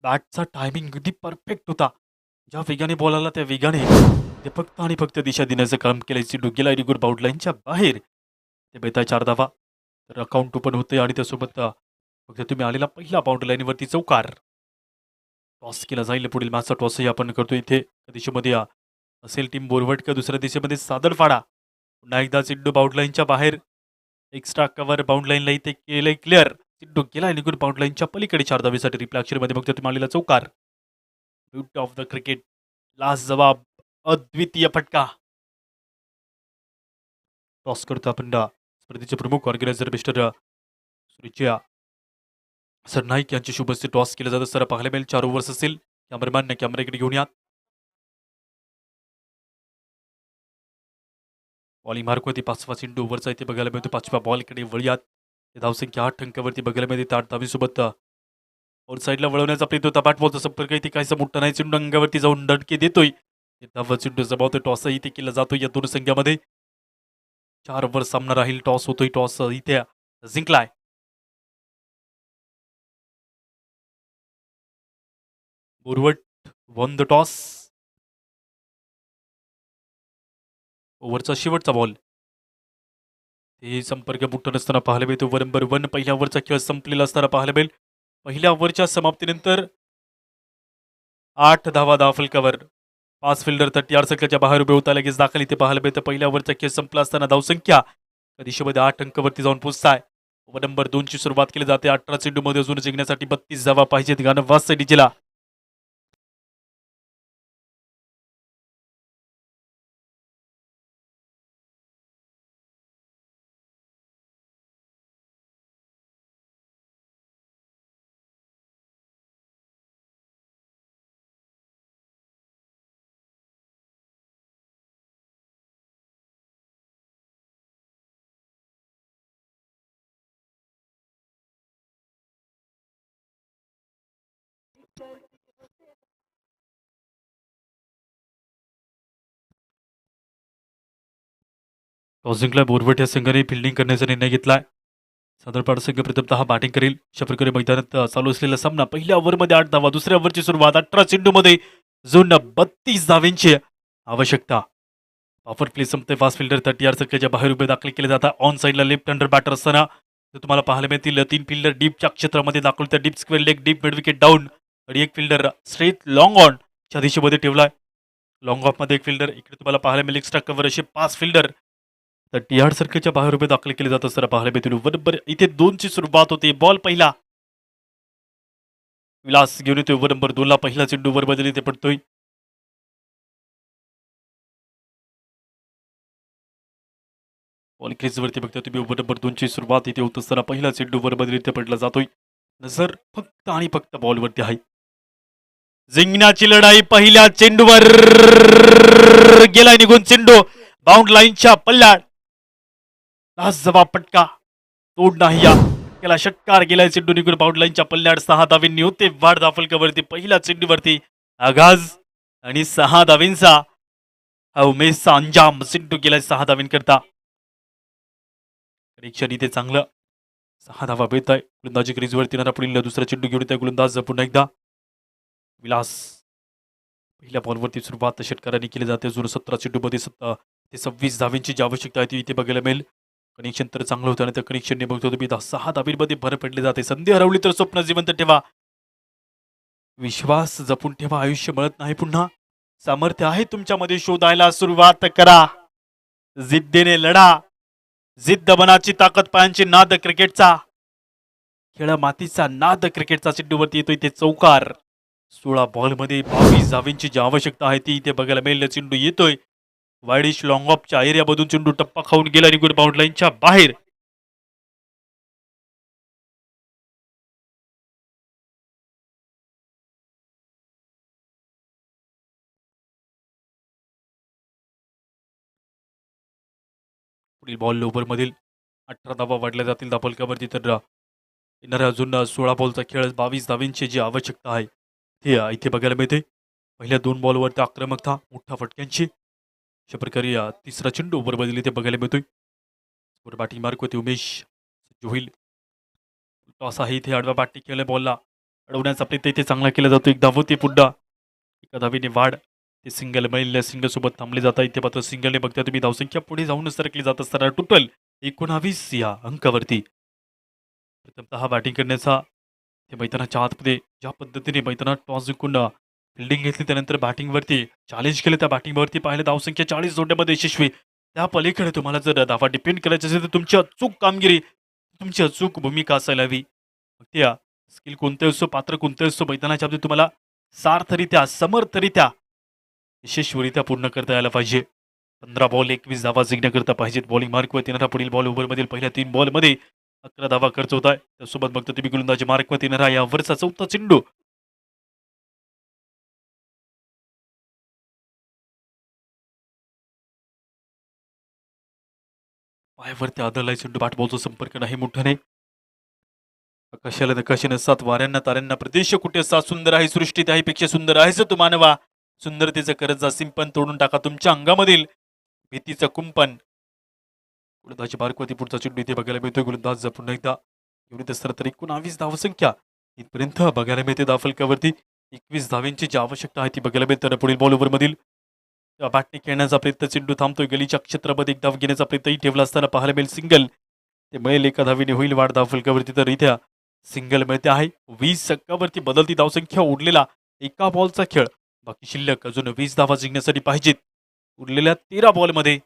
बॅटचा टायमिंग अगदी परफेक्ट होता. ज्या वेगाने बॉल आला त्या वेगाने ते फक्त आणि फक्त दिशा देण्याचं काम केलं. चेंडू गेला निगुर बाउंड लाईनच्या बाहेर. ते बेता 4 धावा. तर अकाउंट ओपन होते आणि त्यासोबत फक्त तुम्ही आलेला पहिला बाउंड लाईनवरती चौकार. टॉस केला जाईल. पुढील मॅचचा टॉसही आपण करतो. इथे दिशेमध्ये असेल टीम बोरवटकर. दुसऱ्या दिशेमध्ये सादडपाडा. पुन्हा एकदा चेंडू बाउंड लाईनच्या बाहेर. एक्स्ट्रा कव्हर बाउंड लाईनला इथे केलंय क्लिअर. चेंडू गेला निगुर बाउंड लाईनच्या पलीकडे 4 धावेसाठी. रिप्ले अक्षरमध्ये बघतो तुम्ही आलेला चौकार. Beauty of the cricket. Last जवाब. अद्वितीय फटका. टॉस करतो आपण स्पर्धेचे प्रमुख ऑर्गनायझर मिस्टर सुरिचिया सरनाईक यांची शुभ हस्ते टॉस केलं जातं. सर पाहायला मिळेल 4 ओव्हर्स असेल. कॅमेरामॅन कॅमेरा इकडे घेऊन या. बॉलिंग मार्क होती 5वा चेंडू ओव्हरचा इथे बघायला मिळतो. 5व्या बॉलकडे वळूयात. धावसंख्या 8 अंकावरती बघायला मिळते. 8 धावेसोबत आउट साईडला वळवण्याचा प्रयत्न होता. बॅट बॉलचा संपर्क इथे काहीसा मोठा नाही. चेंडू अंगावरती जाऊन दणके देतोय. धावा चेंडू जबावतोय. टॉसही इथे केला जातोय या दोन संघामध्ये. 4 ओव्हर सामना राहील. टॉस होतोय. टॉस इथे जिंकलाय. बोरवट वॉन द टॉस. ओव्हरचा शेवटचा बॉल. ते संपर्क बुट्ट नसताना पाहायला मिळतो. ओव्हर नंबर 1 पहिल्या ओव्हरचा खेळ संपलेला असताना पाहायला मिळेल. पहिल्या ओव्हरच्या समाप्तीनंतर 8 धावा फलकावर. 5 फिल्डर 30 सर्कलच्या बाहेर उभे होता. लगेच दाखल इथे पाहायला मिळतं. पहिल्या ओव्हरचा खेळ संपला असताना धावसंख्या दिशेमध्ये 8 अंकावरती जाऊन पोहोचताय. ओव्हर नंबर 2 ची सुरुवात केली जाते. 18 चेंडूमध्ये अजून जिंकण्यासाठी 32 धावा पाहिजेत. गाणं वाजतंय डीजेला. टॉस जिंकलाय. बोरवट या संघाने फिल्डिंग करण्याचा निर्णय घेतलाय. सादरपाड संघ प्रथमतः बॅटिंग करेल. अशा प्रकारे मैदानात चालू असलेला सामना. पहिल्या ओव्हरमध्ये 8 धावा. दुसऱ्या ओव्हरची सुरुवात 18 चेंडूमध्ये अजून 32 धावांची आवश्यकता. ऑफर प्ले संपते. फास्ट फिल्डर 30 सर्कलच्या बाहेर उभे दाखल केले जातात. ऑन साईडला लेफ्ट हँडर बॅटर असताना तुम्हाला पाहायला मिळतील 3 फिल्डर डीपच्या क्षेत्रामध्ये दाखल. त्या deep square leg deep mid wicket down आणि एक फिल्डर स्ट्रेट लॉंग ऑन च्या दिशेमध्ये ठेवलाय. लॉंग ऑफमध्ये एक फिल्डर. इकडे तुम्हाला पाहायला मिळेल एक्स्ट्रा कव्हर असे 5 फिल्डर तर टियाड सर्कलच्या बाहेर उभे दाखल केले जात असताना पाहायला मिळतील. बरोबर इथे 2 ची सुरुवात होते. बॉल पहिला. विलास घेऊन येतोय ओव्हर नंबर 2 ला. पहिला चेंडू वर बदली ते पडतोय. बॉल क्रीजवरती बघता तुम्ही. ओव्हर नंबर 2 ची सुरुवात इथे होत असताना पहिला चेंडू वर बदली ते पडला जातोय. नजर फक्त आणि फक्त बॉलवरती आहे. जिंकण्याची लढाई पहिल्या चेंडूवर गेलाय निघून चेंडू बाउंड लाईनच्या पल्ल्यात. जबाब पटका तोड नाही या केला. षटकार गेलाय. चेंडू निघून बाउंड लाईनच्या पल्ल्यात. 6 धावींनी होते वाढ फलकावरती. पहिल्या चेंडूवरती आगाज आणि 6 धावींचा हा उमेशचा अंजाम. चेंडू गेलाय 6 धावींकरता. परीक्षण इथे चांगलं 6 धावा मिळत आहे. गोलंदाजी क्रीजवरती येणारा पुढील दुसरा चेंडू घेऊन येत गोलंदाज पुन्हा एकदा विलास. पहिल्या बॉलवरती सुरुवात षटकारांनी केली जाते. अजून 17 चेंडूमध्ये 26 धावींची जी आवश्यकता आहे ती इथे बघायला मिळेल. कनेक्शन तर चांगलं होतं आणि त्या कनेक्शनने बघतो तुम्ही 6 धावींमध्ये भर पडली जाते. संधी हरवली तर स्वप्न जिवंत ठेवा. विश्वास जपून ठेवा. आयुष्य मिळत नाही पुन्हा. सामर्थ्य आहे तुमच्यामध्ये. शोधायला सुरुवात करा. जिद्दीने लढा. जिद्द मनाची ताकद पायांची नाद क्रिकेटचा. खेळ मातीचा नाद क्रिकेटचा. चेंडूवरती येतोय ते चौकार. 16 बॉलमध्ये 22 धावींची जी आवश्यकता आहे ती इथे बघायला मिळेल. चेंडू येतोय वाईडिश लॉंग ऑफच्या एरियामधून. चेंडू टप्पा खाऊन गेला निघून बाउंड लाईनच्या बाहेर. पुढील बॉल ओव्हरमधील 18 धावा वाढल्या जातील धाफलकावरती. तर येणाऱ्या अजून 16 बॉलचा खेळ 22 धावींची जी आवश्यकता आहे ती इथे बघायला मिळते. पहिल्या 2 बॉलवरती आक्रमकता मोठ्या फटक्यांची. अशा प्रकारे तिसरा चेंडू ओव्हर बदली ते बघायला मिळतोय. बॅटिंग मार्क होते उमेश होईल. टॉस आहे इथे. आडवा बॅटिंग केलं. बॉलला अडवण्याचा प्रयत्न इथे चांगला केला जातो. एक धाव होती पुन्हा. एका धावीने वाढ. ते सिंगल मिळेल. सिंगल सोबत थांबले जातात. इथे मात्र सिंगलने बघता तुम्ही धावसंख्या पुढे जाऊन सरकली जात असताना टोटल 19 या अंकावरती. प्रथमतः बॅटिंग करण्याचा ते मैदानाच्या आतमध्ये ज्या पद्धतीने मैदानात टॉस जिंकून फिल्डिंग घेतली त्यानंतर बॅटिंगवरती चॅलेंज केलं. त्या बॅटिंगवरती पाहिलं धावसंख्या 40 जोडण्यामध्ये यशस्वी. त्या पलीकडे तुम्हाला जर धावा डिपेंड करायचे असेल तर तुमची अचूक कामगिरी तुमची अचूक भूमिका असायला हवी. मग त्या स्किल कोणते असो पात्र कोणते असो मैदानाच्या आतमध्ये तुम्हाला सार्थरित्या समर्थरित्या यशस्वीरित्या पूर्ण करता यायला पाहिजे. 15 बॉल 21 धावा जिंकण्याकरता पाहिजेत. बॉलिंग मार्कवरती येणारा पुढील बॉल ओव्हरमधील पहिल्या 3 बॉलमध्ये 11 धावा खर्च होत आहे. त्यासोबत बघतो तुम्ही गोलंदाजी मार्कवरती येणारा या ओव्हरचा 4था चेंडू. पायावरती आदळलाय चेंडू. बॅट बॉलचा संपर्क नाही मोठ्याने. आकाशाला नकाशे नसतात. वाऱ्यांना ताऱ्यांना प्रदेश कुठे असतात. सुंदर आहे सृष्टी त्याहीपेक्षा सुंदर आहेस तू मानवा. सुंदरतेचं करत जा सिंपन. तोडून टाका तुमच्या अंगामधील भीतीचं कुंपण. गोलंदाजी मार्कवरती पुढचा चेंडू इथे बघायला मिळतोय. गोलंदाज पुन्हा एकदा एवढी असताना तर 19 धावसंख्या इथपर्यंत बघायला मिळते धाफलकावरती. 21 धाव्यांची जी आवश्यकता आहे ती बघायला मिळते. पुढील बॉल ओव्हरमधील बॅटने खेळण्याचा प्रयत्न, चेंडू थांबतोय गलीच्या क्षेत्रामध्ये एक धाव घेण्याचा प्रयत्नही ठेवला असताना पाहायला मिळेल सिंगल. ते मिळेल एका धावीने होईल वाढ धावफलकावरती, तर इथे सिंगल मिळते आहे. 20 अंकावरती बदलती धावसंख्या, उरलेला एका बॉलचा खेळ. बाकी शिल्लक अजून 20 धावा जिंकण्यासाठी पाहिजेत उरलेल्या 13 बॉलमध्ये.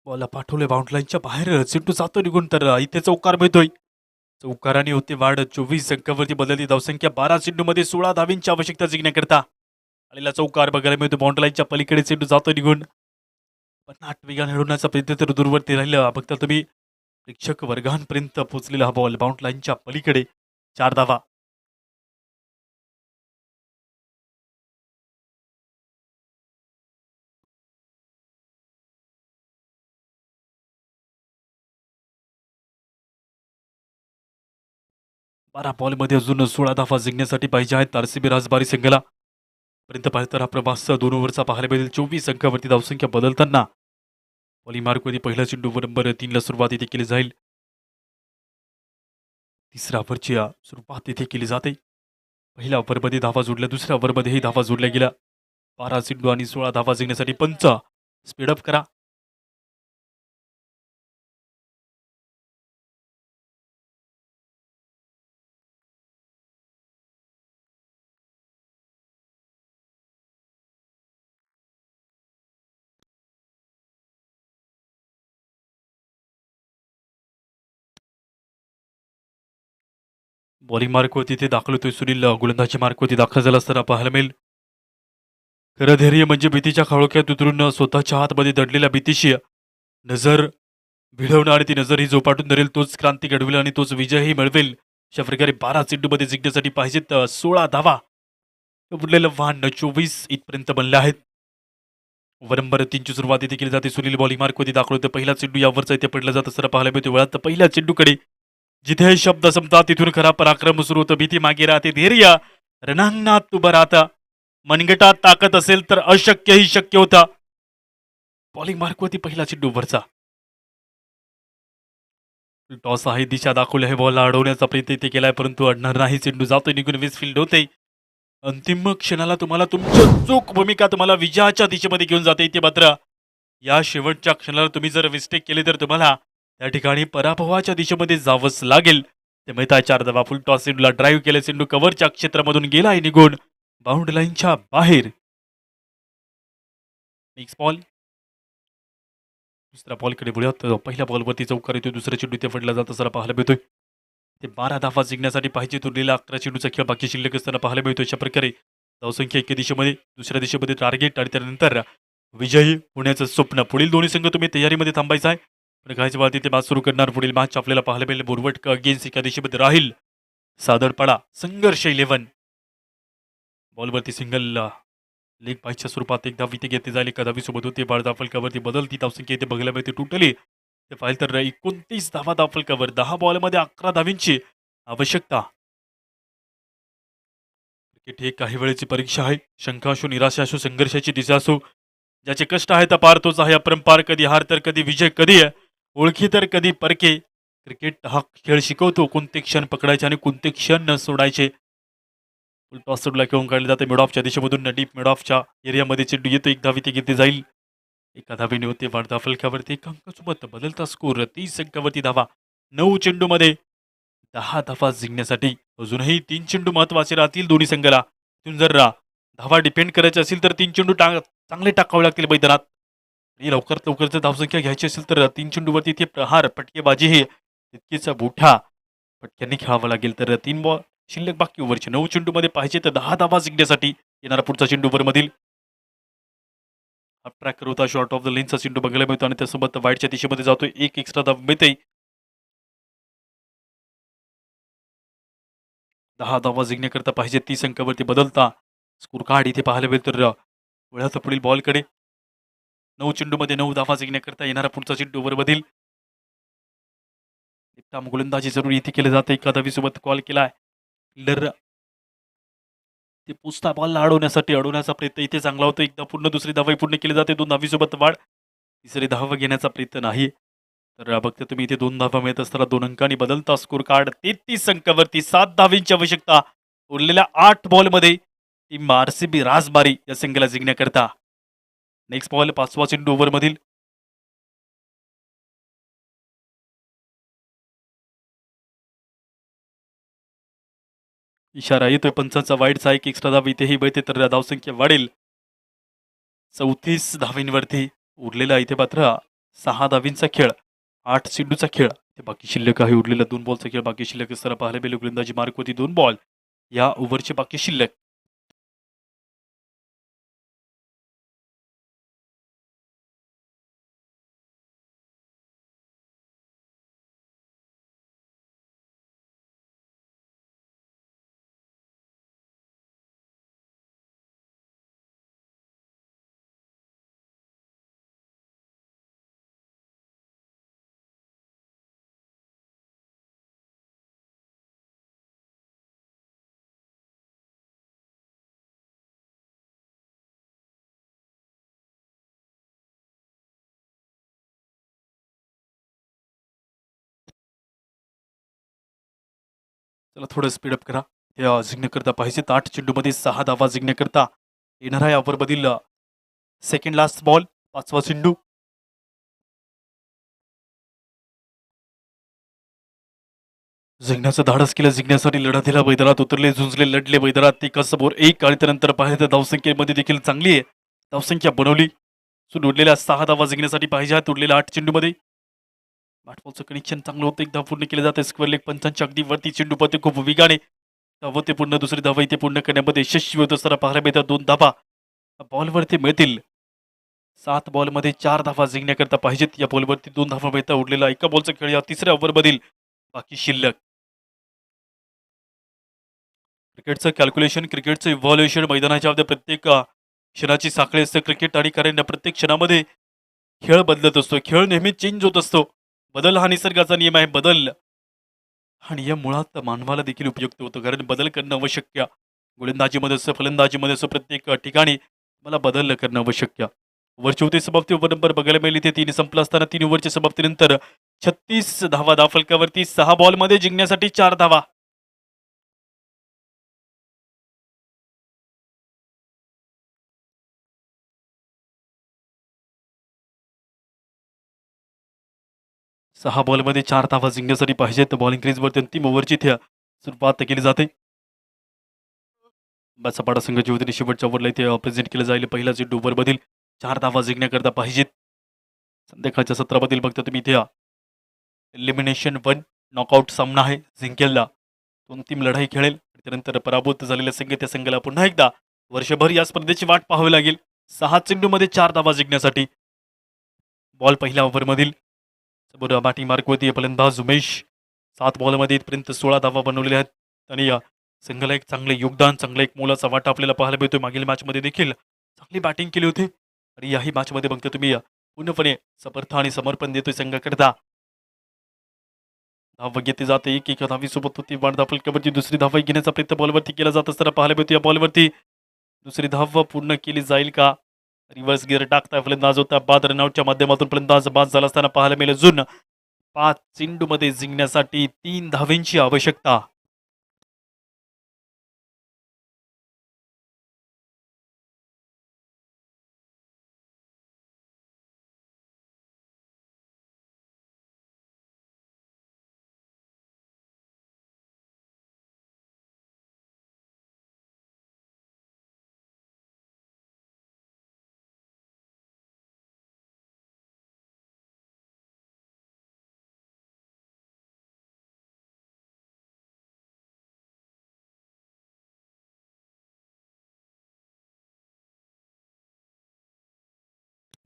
बॉलला पाठवले बाउंड्रीलाईनच्या बाहेर, चेंडू जातो निघून, तर इथे चौकार मिळतोय. चौकाराने होते वाढ 24 अंकावरती बदलती धावसंख्या. 12 चेंडूमध्ये 16 धावींची आवश्यकता जिंकण्याकरता आलेला चौकार बघायला मिळतो. बाउंड्रीलाईनच्या पलीकडे चेंडू जातो निघून, पण वेगाने हलवण्याचा प्रयत्न तर दूरवरती राहिलं. बघता तुम्ही प्रेक्षक वर्गांपर्यंत पोहोचलेला हा बॉल बाउंड्रीलाईनच्या पलीकडे. 4 धावा. 12 बॉलमध्ये अजून 16 धावा जिंकण्यासाठी पाहिजे आहेत आरसीबी राजबारी संघाला. पर्यंत पाहिलं तर हा प्रवास 2 ओव्हरचा पाहायला मिळेल. 24 अंकावरती धावसंख्या बदलताना बॉलिंग मार्कमध्ये पहिला चेंडू नंबर 3ला सुरुवात इथे केली जाईल. तिसऱ्या ओव्हरची सुरुवात इथे केली जाते. पहिल्या ओव्हरमध्ये धावा जोडल्या, दुसऱ्या ओव्हरमध्येही धावा जोडल्या गेल्या. 12 चेंडू आणि 16 धावा जिंकण्यासाठी पंच स्पीडअप करा. बॉलिंग मार्कवरती इथे दाखल होतोय सुनील. गोलंदाजी मार्कवरती दाखल झाला असताना पाहायला मिळेल. खरं धैर्य म्हणजे भीतीच्या खाळोख्यात उतरून स्वतःच्या हातमध्ये दडलेल्या भीतीशी नजर भिडवणं आणि ती नजर ही जोपाटून धरेल तोच क्रांती घडवेल आणि तोच विजयही मिळवेल. अशा प्रकारे 12 चेंडूमध्ये जिंकण्यासाठी पाहिजेत 16 धावा. उरलेलं वाहन 24 इथपर्यंत बनले आहेत. ओव्हर नंबर 3ची सुरुवात इथे केली जाते. सुनील बॉलिंग मार्कवरती दाखल होते. पहिला चेंडू यावरचा इथे पडला जात असताना पाहायला मिळतो. वेळात पहिल्या चेंडूकडे जिथे शब्द संपतात तिथून खरा पराक्रम सुरू होतं. भीती मागे राहते, धैर्य रणांगणात उभं राहतं. मनगटात ताकद असेल तर अशक्यही शक्य होता. बॉलिंग मार्कवरती पहिला चेंडू वरचा. टॉस आहे, दिशा दाखवली आहे, बॉलला अडवण्याचा प्रयत्न इथे केलाय परंतु अडणार नाही. चेंडू जातोय निघून, वीस फील्ड होते. अंतिम क्षणाला तुम्हाला तुमची चूक भूमिका तुम्हाला विजयाच्या दिशेमध्ये घेऊन जाते. इथे मात्र या शेवटच्या क्षणाला तुम्ही जर मिस्टेक केली तर तुम्हाला त्या ठिकाणी पराभवाच्या दिशेमध्ये जावंच लागेल. ते मिळता 4 धावा. फुल टॉस चेंडूला ड्राईव्ह केले, चेंडू कव्हरच्या क्षेत्रामधून गेलाय निघून बाउंड्री लाईनच्या बाहेर. Next ball. दुसऱ्या बॉलकडे बोलूयात. पहिल्या बॉलवरती चौकार येतो, दुसरा चेंडू इथे फडला जात असताना पाहायला मिळतोय. ते 12 धावा जिंकण्यासाठी पाहिजे उरलेला 11 चेंडूचा खेळ बाकी शिल्लक असताना पाहायला मिळतो. अशा प्रकारे धावसंख्या एका दिशेमध्ये, दुसऱ्या दिशेमध्ये टार्गेट आणि त्यानंतर विजयी होण्याचं स्वप्न. पुढील दोन्ही संघ तुम्ही तयारीमध्ये थांबायचा आहे. पण काहीच वेळा तिथे मॅच सुरू करणार. पुढील मॅच आपल्याला पाहायला मिळेल. बोरवटक अगेन्स्ट एका दिशेमध्ये राहील सादरपाडा संघर्ष 11. बॉलवरती सिंगल लेग पायच्या स्वरूपात एक धाव इथे घेतली जाईल. एका धावीसोबत होते बाळ धावफलकावरती बदलती धावसंख्या इथे बघायला मिळते. टोटली ते पाहिलं तर 29 धावा धावफलकावर. 10 बॉलमध्ये 11 धावींची आवश्यकता. क्रिकेट ही काही वेळेची परीक्षा आहे. शंका असो, निराशा असो, संघर्षाची दिशा असो, ज्याचे कष्ट आहेत पार तोच आहे अपरंपार. कधी हार तर कधी विजय, कधी ओळखी तर कधी परके. क्रिकेट हा खेळ शिकवतो कोणते क्षण पकडायचे आणि कोणते क्षण न सोडायचे. फुल टॉस चेंडूला खेळून काढले जाते मिड ऑफच्या दिशेमधून. डीप मिड ऑफच्या एरियामध्ये चेंडू येतो. एक धाव इथे घेतली जाईल. एका धावेने होते वाढता फलकावरती. एक अंकासोबत बदलता स्कोर 30 अंकावरती धावा. 9 चेंडूमध्ये 10 धावा जिंकण्यासाठी अजूनही 3 चेंडू महत्वाचे राहतील दोन्ही संघाला. तिथून जर धावा डिपेंड करायचे असेल तर 3 चेंडू चांगले टाकावे लागतील मैदानात. आणि लवकरात लवकर जर धावसंख्या घ्यायची असेल तर 3 चेंडूवरती इथे प्रहार फटकेबाजी हे तितकीच मोठ्या फटक्यांनी खेळावं लागेल. तर 3 बॉल शिल्लक बाकी ओव्हरचे. 9 चेंडूमध्ये पाहिजे तर 10 धावा जिंकण्यासाठी. येणारा पुढचा चेंडू ओव्हरमधील ट्रॅक होता. शॉर्ट ऑफ द लेनचा चेंडू बघायला मिळतो आणि त्यासोबत वाईडच्या दिशेमध्ये जातोय. एक एक्स्ट्रा धाव मिळते. 10 धावा जिंकण्याकरता पाहिजे 30 अंकावरती बदलता स्कोर कार्ड इथे पाहायला मिळेल. तर वेळात पुढील बॉलकडे 9 चेंडूमध्ये 9 धावा जिंकण्याकरता येणारा पुढचा चेंडू ओव्हरमधील एकदम गोलंदाजी जरूर इथे केलं जातं. एका धावीसोबत कॉल केलाय. फिल्डर ते पुसता बॉलला अडवण्याचा प्रयत्न इथे चांगला होतो. एकदा पूर्ण दुसरी धावाही पूर्ण केली जाते. 2 धावीसोबत वाढ. तिसरी धाव घेण्याचा प्रयत्न नाही. तर बघता तुम्ही इथे 2 धावा मिळत असताना 2 अंकांनी बदलता स्कोर कार्ड 33 अंकावरती 7 धावींची आवश्यकता. उरलेल्या 8 बॉलमध्ये टीम आरसीबी राजबारी या संघाला जिंकण्याकरता. नेक्स्ट बॉल 5वा चेंडू ओव्हरमधील इशारा येतोय पंचांचा. वाईडचा एक एक्स्ट्रा धाव इथेही मिळते तर धावसंख्या वाढेल 34 धावींवरती. उरलेला इथे मात्र 6 धावींचा खेळ, 8 चेंडूचा खेळ. ते बाकी शिल्लक आहे. उरलेला 2 बॉलचा खेळ बाकी शिल्लक असताना पाहायला मिळेल. गोलंदाजी मार्क होती 2 बॉल या ओव्हरचे बाकी शिल्लक. चला थोडं स्पीडअप करा. या जिंकण्याकरता पाहिजेत 8 चेंडूमध्ये 6 धावा जिंकण्याकरता येणारा या ओव्हरमधील सेकंड लास्ट बॉल 5वा चेंडू. जिंकण्याचं धाडस केलं. जिंकण्यासाठी लढा दिला. मैदानात उतरले, झुंजले, लढले. मैदानात एका समोर एक आणि त्यानंतर पाहिलं तर धावसंख्येमध्ये देखील चांगली आहे. धावसंख्या बनवली. उरलेल्या 6 धावा जिंकण्यासाठी पाहिजे. उरलेल्या 8 चेंडूमध्ये बॅटबॉलचं कनेक्शन चांगलं होतं. एकदा पूर्ण केलं जातं. स्क्वेअर लेग पंचांच्या अगदी वरती चेंडू पते खूप वेगाने धावते ते पूर्ण दुसरी धावा इथे पूर्ण करण्यामध्ये यशस्वी होत असताना पाहायला मिळतात. 2 धावा बॉलवरती मिळतील. 7 बॉलमध्ये 4 धावा जिंकण्याकरता पाहिजेत. या बॉलवरती 2 धावा मिळतात. उरलेला एका बॉलचा खेळ या तिसऱ्या ओव्हरमधील बाकी शिल्लक. क्रिकेटचं कॅल्क्युलेशन, क्रिकेटचं इव्हॉल्युशन मैदानाच्या प्रत्येक क्षणाची साखळी असते क्रिकेट. आणि कारण प्रत्येक क्षणामध्ये खेळ बदलत असतो. खेळ नेहमी चेंज होत असतो. बदल हा निसर्गाचा नियम आहे. बदल हा नियम मुळात मानवाला देखील उपयुक्त होतो. कारण बदल करणं आवश्यक. गोलंदाजीमध्ये असो, फलंदाजीमध्ये असो, प्रत्येक ठिकाणी मला बदल करणं आवश्यक. ओव्हरची होती समाप्ती. ओव्हर नंबर बघायला मिळेल इथे 3 संपला असताना 3 ओव्हरच्या समाप्तीनंतर 36 धावा धावफलकावरती. 6 बॉलमध्ये जिंकण्यासाठी 4 धावा. 6 बॉलमध्ये 4 धावा जिंकण्यासाठी पाहिजेत. बॉलिंग क्रीजवरती अंतिम ओव्हरची इथे सुरुवात केली जाते. सपाटा संघाची वतीने शेवटच्या ओव्हरला इथे प्रेझेंट केलं जाईल. पहिला चेंडू ओव्हरमधील 4 धावा जिंकण्याकरता पाहिजेत. संध्याकाळच्या सत्रामधील बघता तुम्ही इथे एलिमिनेशन 1 नॉकआउट सामना आहे. जिंकेलला अंतिम लढाई खेळेल. त्यानंतर पराभूत झालेल्या संघ त्या संघाला पुन्हा एकदा वर्षभर या स्पर्धेची वाट पाहावी लागेल. 6 चेंडूमध्ये 4 धावा जिंकण्यासाठी. बॉल पहिल्या ओव्हरमधील समोर बॅटिंग मार्कवरती फलंदाज उमेश. 7 बॉलमध्ये इथपर्यंत 16 धावा बनवलेल्या आहेत. आणि संघाला एक चांगले योगदान, चांगला एक मोलाचा वाटा आपल्याला पाहायला मिळतोय. मागील मॅचमध्ये देखील चांगली बॅटिंग केली होती. आणि याही मॅचमध्ये बघता तुम्ही पूर्णपणे समर्थ आणि समर्पण देतोय संघाकरता. धाव घेतली जाते. एक धावीसोबत होती वाढ फलकावरती. दुसरी धाव घेण्याचा प्रयत्न बॉलवरती केला जात असताना पाहायला मिळतो. या बॉलवरती दुसरी धाव पूर्ण केली जाईल का? रिव्हर्स गिअर टाकताय फलंदाज होता बाद. रनआउटच्या माध्यमातून फलंदाज बाद झाला असताना पाहायला मिळेल. अजून 5 चेंडूमध्ये जिंकण्यासाठी 3 धावेंची आवश्यकता.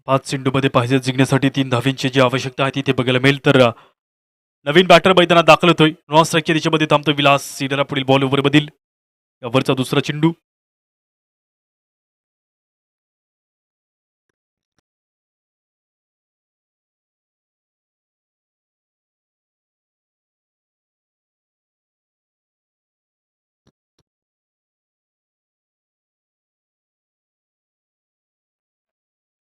पाच चेंडूमध्ये पाहिजे जिंकण्यासाठी 3 धावेंची जी आवश्यकता आहे तिथे बघायला मिळेल. तर नवीन बॅटर मैदानात दाखल होतोय. नॉन स्ट्राईकच्या दिशेमध्ये थांबतो विलास. सीडरा पुढील बॉल ओव्हरमधील यावरचा दुसरा चेंडू.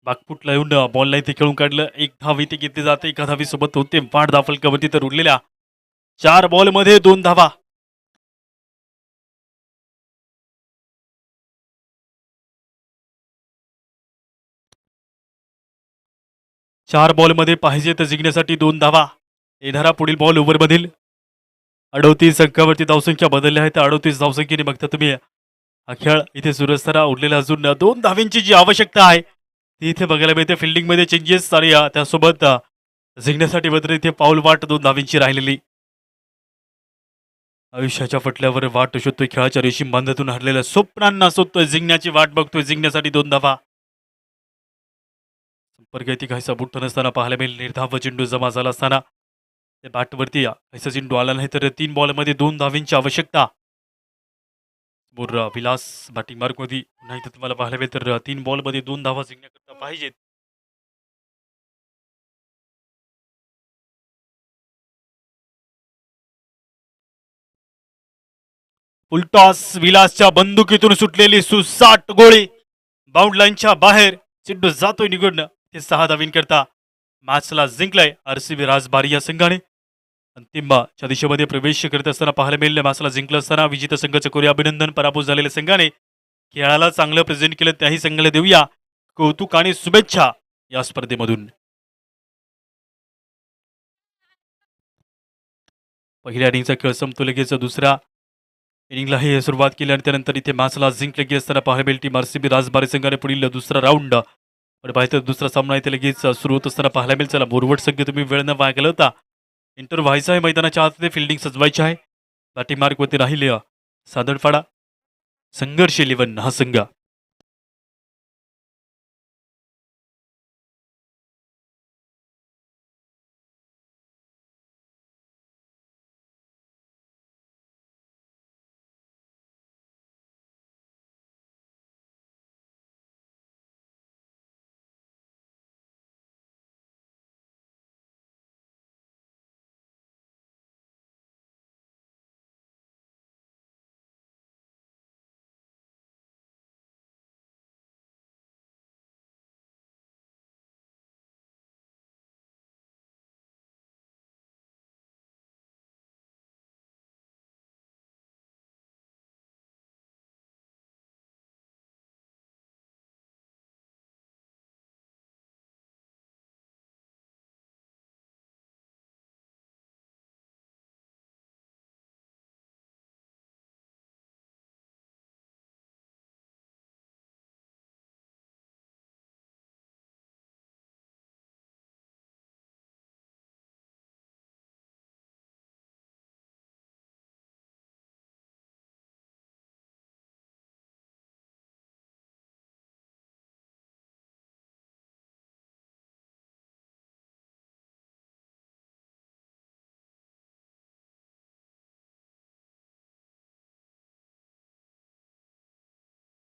बागपुटला येऊन बॉलला इथे खेळून काढलं. एक धाव इथे घेतली जाते. एका धावीसोबत होते वाढ धाव फलकावरती. तर उरलेल्या 4 बॉलमध्ये 2 धावा. 4 बॉलमध्ये पाहिजे तर जिंकण्यासाठी 2 धावा. येणारा पुढील बॉल ओव्हरमधील 38 अंकावरती धावसंख्या बदलली आहे. तर 38 धावसंख्येने बघता तुम्ही हा खेळ इथे सुरू असताना उरलेला अजून 2 धावींची जी आवश्यकता आहे ती इथे बघायला मिळते. फिल्डिंगमध्ये चेंजेस आणि त्यासोबत जिंकण्यासाठी मात्र इथे पाऊल वाट 2 धावींची राहिलेली. आयुष्याच्या फटल्यावर वाट शोधतोय. खेळाच्या रेशीम बांधातून हरलेल्या स्वप्नांना शोधतोय. जिंकण्याची वाट बघतोय. जिंकण्यासाठी 2 धावा. संपर्क इथे काहीसा बुट्ट नसताना पाहायला मिळेल. निर्धाव चेंडू जमा झाला असताना ते बॅटवरती काहीसा चेंडू आला नाही. तर 3 बॉलमध्ये 2 धावींची आवश्यकता. विलास बॅटिंग मार्कमध्ये पुन्हा इथे तुम्हाला पाहायला मिळेल. तर 3 बॉलमध्ये 2 धावा जिंकण्याकरता पाहिजेत. फुलटॉस विलासच्या बंदुकीतून सुटलेली सुसाट गोळी बाउंड लाईनच्या बाहेर. चेंडू जातोय निघून. ते 6 धावींकरता मॅचला जिंकलाय आरसीबी राजबारी या संघाने. अंतिमच्या दिशेमध्ये प्रवेश करत असताना पाहायला मिळेल. मॅचला जिंकलं असताना विजेता संघाचं करूया अभिनंदन. पराभूत झालेल्या संघाने खेळाला चांगलं प्रेझेंट केलं त्याही संघाला देऊया कौतुक आणि शुभेच्छा या स्पर्धेमधून. पहिल्या इनिंगचा खेळ संपतो. लगेच दुसऱ्या इनिंगलाही सुरुवात केली आणि त्यानंतर इथे मॅचला जिंकले गेले असताना पाहायला मिळेल टीम आरसीबी राजबारी संघाने पुढील दुसरा राऊंड पाहिजे दुसरा सामना इथे लगेच सुरू होत असताना पाहायला मिळेल. चला बोरवट संघ तुम्ही वेळ न वाया गेला होता. इंटर व्हायचा आहे मैदानाच्या आत. फिल्डिंग सजवायची आहे. बॅटिंग मार्कवरती राहिले सादडफाडा संघर्ष 11 हा संघ.